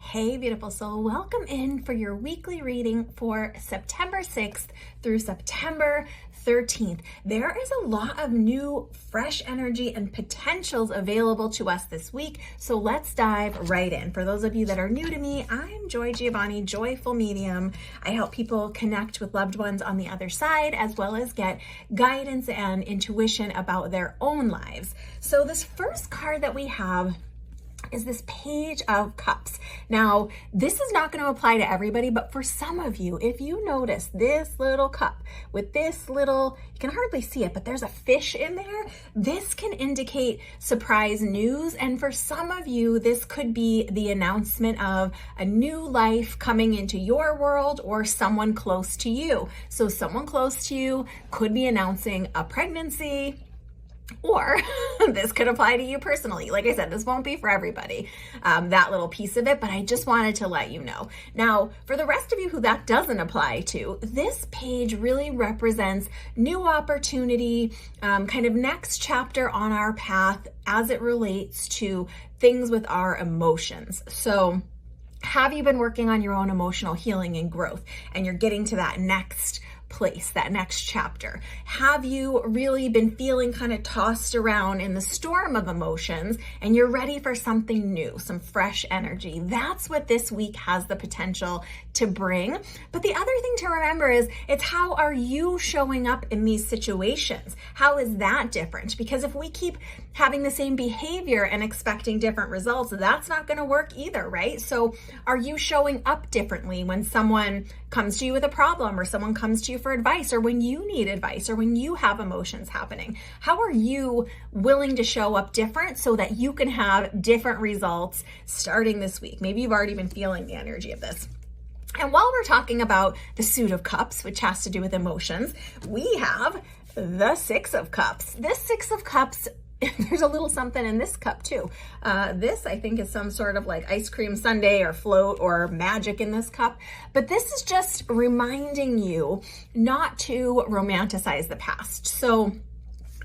Hey, beautiful soul. Welcome in for your weekly reading for September 6th through September 13th. There is a lot of new, fresh energy and potentials available to us this week. So let's dive right in. For those of you that are new to me, I'm Joy Giovanni, Joyful Medium. I help people connect with loved ones on the other side, as well as get guidance and intuition about their own lives. So this first card that we have is this Page of Cups. Now, this is not going to apply to everybody, but for some of you, if you notice this little cup with this little, you can hardly see it, but there's a fish in there, this can indicate surprise news. And for some of you, this could be the announcement of a new life coming into your world or someone close to you. So someone close to you could be announcing a pregnancy, or this could apply to you personally. Like I said, this won't be for everybody, that little piece of it, but I just wanted to let you know. Now, for the rest of you who that doesn't apply to, this page really represents new opportunity, kind of next chapter on our path as it relates to things with our emotions. So have you been working on your own emotional healing and growth, and you're getting to that next place, that next chapter? Have you really been feeling kind of tossed around in the storm of emotions and you're ready for something new, some fresh energy? That's what this week has the potential to bring. But the other thing to remember is it's how are you showing up in these situations? How is that different? Because if we keep having the same behavior and expecting different results, that's not going to work either, right? So are you showing up differently when someone comes to you with a problem, or someone comes to you for advice, or when you need advice, or when you have emotions happening? How are you willing to show up different so that you can have different results starting this week? Maybe you've already been feeling the energy of this. And while we're talking about the Suit of Cups, which has to do with emotions, we have the Six of Cups. This Six of Cups, there's a little something in this cup too. This, I think, is some sort of like ice cream sundae or float or magic in this cup. But this is just reminding you not to romanticize the past. So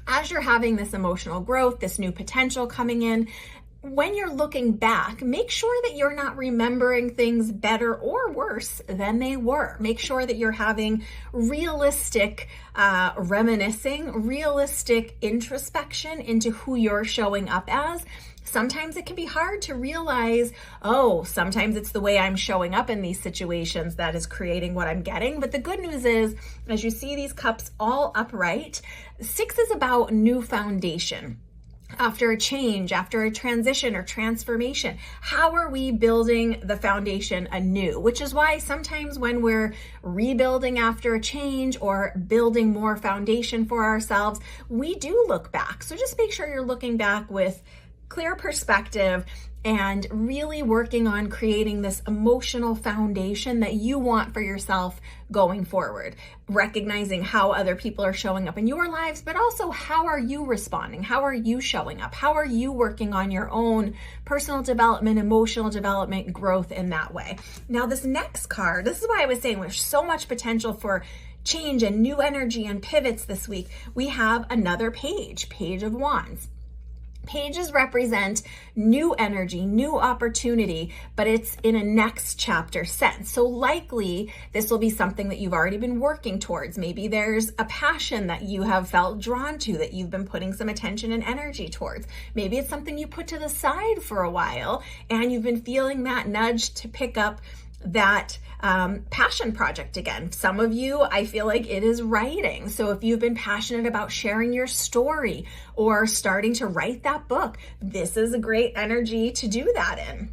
as you're having this emotional growth, this new potential coming in, when you're looking back, make sure that you're not remembering things better or worse than they were. Make sure that you're having realistic reminiscing, realistic introspection into who you're showing up as. Sometimes it can be hard to realize, sometimes it's the way I'm showing up in these situations that is creating what I'm getting. But the good news is, as you see these cups all upright, 6 is about new foundation. After a change, after a transition or transformation, how are we building the foundation anew? Which is why sometimes when we're rebuilding after a change or building more foundation for ourselves, we do look back. So just make sure you're looking back with clear perspective and really working on creating this emotional foundation that you want for yourself going forward. Recognizing how other people are showing up in your lives, but also how are you responding? How are you showing up? How are you working on your own personal development, emotional development, growth in that way? Now, this next card, this is why I was saying there's so much potential for change and new energy and pivots this week. We have another page, Page of Wands. Pages represent new energy, new opportunity, but it's in a next chapter sense. So likely this will be something that you've already been working towards. Maybe there's a passion that you have felt drawn to that you've been putting some attention and energy towards. Maybe it's something you put to the side for a while and you've been feeling that nudge to pick up that passion project again. Some of you, I feel like it is writing. So if you've been passionate about sharing your story or starting to write that book, this is a great energy to do that in.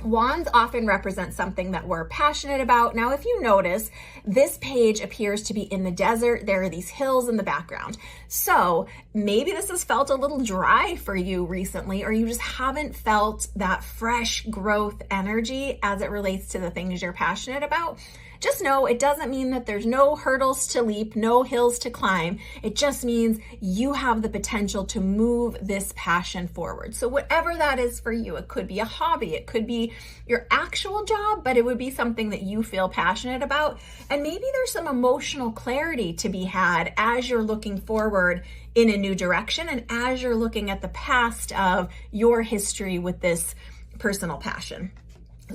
Wands often represent something that we're passionate about. Now, if you notice, this page appears to be in the desert. There are these hills in the background. So maybe this has felt a little dry for you recently, or you just haven't felt that fresh growth energy as it relates to the things you're passionate about. Just know it doesn't mean that there's no hurdles to leap, no hills to climb. It just means you have the potential to move this passion forward. So whatever that is for you, it could be a hobby, it could be your actual job, but it would be something that you feel passionate about. And maybe there's some emotional clarity to be had as you're looking forward in a new direction and as you're looking at the past of your history with this personal passion.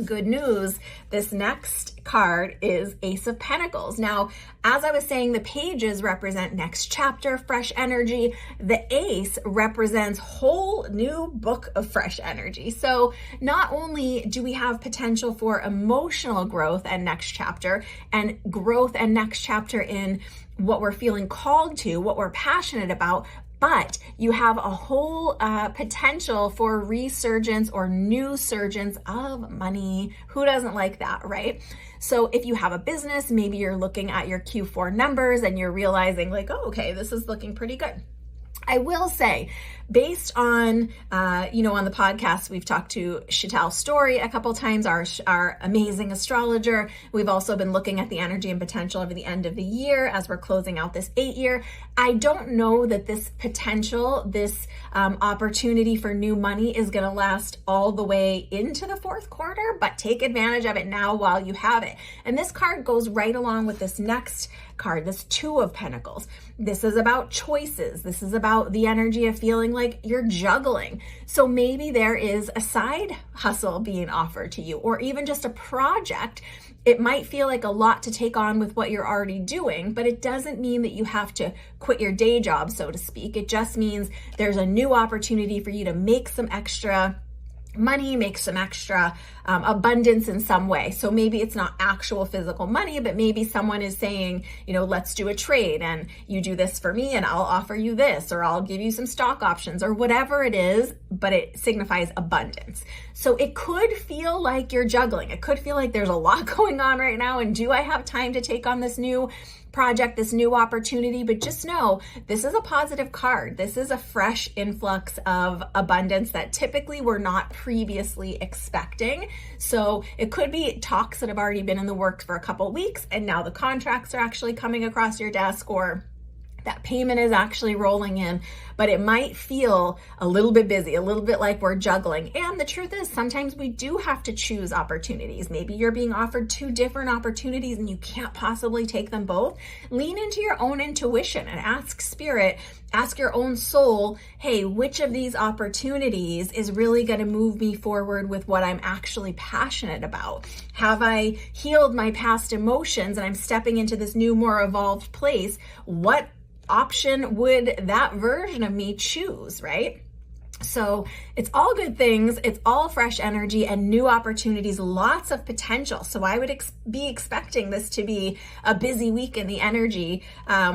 Good news, this next card is Ace of Pentacles. Now, as I was saying, the pages represent next chapter, fresh energy. The ace represents whole new book of fresh energy. So not only do we have potential for emotional growth and next chapter, and growth and next chapter in what we're feeling called to, what we're passionate about, but you have a whole potential for resurgence or new surgence of money. Who doesn't like that, right? So if you have a business, maybe you're looking at your Q4 numbers and you're realizing like, oh, okay, this is looking pretty good. I will say, based on, on the podcast, we've talked to Chantal Story a couple times, our amazing astrologer. We've also been looking at the energy and potential over the end of the year as we're closing out this 8-year. I don't know that this potential, this opportunity for new money is going to last all the way into the fourth quarter, but take advantage of it now while you have it. And this card goes right along with this next card, this Two of Pentacles. This is about choices. This is about the energy of feeling like you're juggling. So maybe there is a side hustle being offered to you, or even just a project. It might feel like a lot to take on with what you're already doing, but it doesn't mean that you have to quit your day job, so to speak. It just means there's a new opportunity for you to make some extra money, make some extra abundance in some way. So maybe it's not actual physical money, but maybe someone is saying, let's do a trade and you do this for me and I'll offer you this, or I'll give you some stock options, or whatever it is, but it signifies abundance. So it could feel like you're juggling. It could feel like there's a lot going on right now. And do I have time to take on this new project, this new opportunity? But just know this is a positive card. This is a fresh influx of abundance that typically we're not previously expecting. So it could be talks that have already been in the works for a couple weeks, and now the contracts are actually coming across your desk, or that payment is actually rolling in, but it might feel a little bit busy, a little bit like we're juggling. And the truth is, sometimes we do have to choose opportunities. Maybe you're being offered 2 different opportunities and you can't possibly take them both. Lean into your own intuition and ask spirit, ask your own soul, hey, which of these opportunities is really going to move me forward with what I'm actually passionate about? Have I healed my past emotions and I'm stepping into this new, more evolved place? What option would that version of me choose, right? So it's all good things. It's all fresh energy and new opportunities, lots of potential. So I would be expecting this to be a busy week in the energy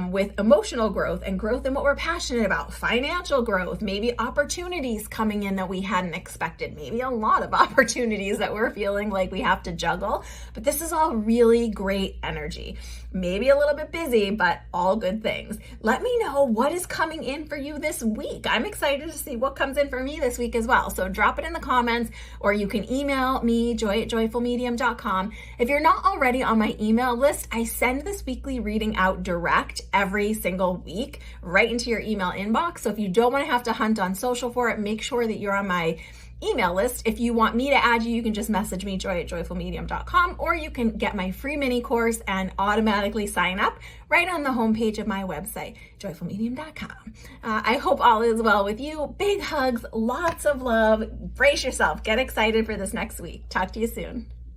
with emotional growth and growth in what we're passionate about, financial growth, maybe opportunities coming in that we hadn't expected, maybe a lot of opportunities that we're feeling like we have to juggle. But this is all really great energy. Maybe a little bit busy, but all good things. Let me know what is coming in for you this week. I'm excited to see what comes in for me this week as well. So drop it in the comments, or you can email me, joy@joyfulmedium.com. If you're not already on my email list, I send this weekly reading out direct every single week right into your email inbox. So if you don't want to have to hunt on social for it, make sure that you're on my email list. If you want me to add you, you can just message me, joy@joyfulmedium.com, or you can get my free mini course and automatically sign up right on the homepage of my website, joyfulmedium.com. I hope all is well with you. Big hugs, lots of love. Brace yourself. Get excited for this next week. Talk to you soon.